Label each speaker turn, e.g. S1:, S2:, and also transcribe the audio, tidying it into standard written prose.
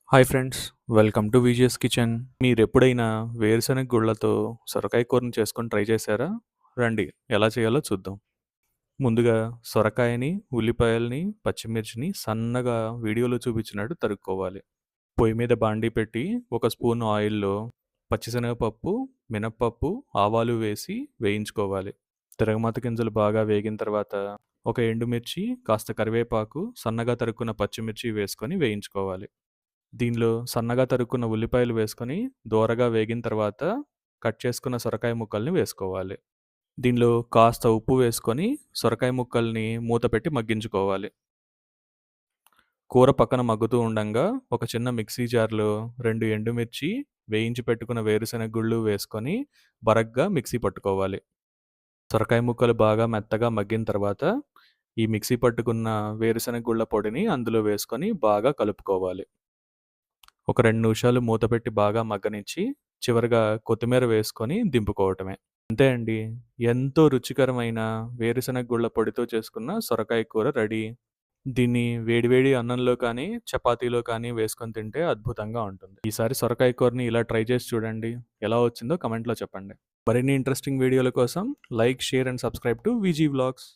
S1: Hi friends, welcome to VGS kitchen. మీరెప్పుడైనా వేరుశనగ గుళ్ళతో సొరకాయ కూరని చేసుకొని ట్రై చేశారా? రండి, ఎలా చేయాలో చూద్దాం. ముందుగా సొరకాయని, ఉల్లిపాయల్ని, పచ్చిమిర్చిని సన్నగా వీడియోలో చూపించినట్టు తరుక్కోవాలి. పొయ్యి మీద బాండీ పెట్టి ఒక స్పూన్ ఆయిల్‌లో పచ్చిశనగపప్పు, మినప్పప్పు, ఆవాలు వేసి వేయించుకోవాలి. తిరగమాత గింజలు బాగా వేగిన తర్వాత ఒక ఎండుమిర్చి, కాస్త కరివేపాకు, సన్నగా తరుక్కున్న పచ్చిమిర్చి వేసుకొని వేయించుకోవాలి. దీనిలో సన్నగా తరుక్కున్న ఉల్లిపాయలు వేసుకొని దోరగా వేగిన తర్వాత కట్ చేసుకున్న సొరకాయ ముక్కల్ని వేసుకోవాలి. దీనిలో కాస్త ఉప్పు వేసుకొని సొరకాయ ముక్కల్ని మూత పెట్టి మగ్గించుకోవాలి. కూర పక్కన మగ్గుతూ ఉండంగా ఒక చిన్న మిక్సీ జార్లో 2 ఎండుమిర్చి, వేయించి పెట్టుకున్న వేరుశెనగ గుళ్ళు వేసుకొని బరగ్గా మిక్సీ పట్టుకోవాలి. సొరకాయ ముక్కలు బాగా మెత్తగా మగ్గిన తర్వాత ఈ మిక్సీ పట్టుకున్న వేరుశెనగ గుళ్ళ పొడిని అందులో వేసుకొని బాగా కలుపుకోవాలి. ఒక 2 నిమిషాలు మూత పెట్టి బాగా మగ్గనిచ్చి, చివరగా కొత్తిమీర వేసుకొని దింపుకోవటమే. అంతే అండి. ఎంతో రుచికరమైన వేరుశనగ గుళ్ళ పొడితో చేసుకున్న సొరకాయ కూర రెడీ. దీన్ని వేడి వేడి అన్నంలో కానీ, చపాతీలో కానీ వేసుకొని తింటే అద్భుతంగా ఉంటుంది. ఈసారి సొరకాయ కూరని ఇలా ట్రై చేసి చూడండి. ఎలా వచ్చిందో కామెంట్‌లో చెప్పండి. మరిన్ని ఇంట్రెస్టింగ్ వీడియోల కోసం like, share and subscribe to VG vlogs.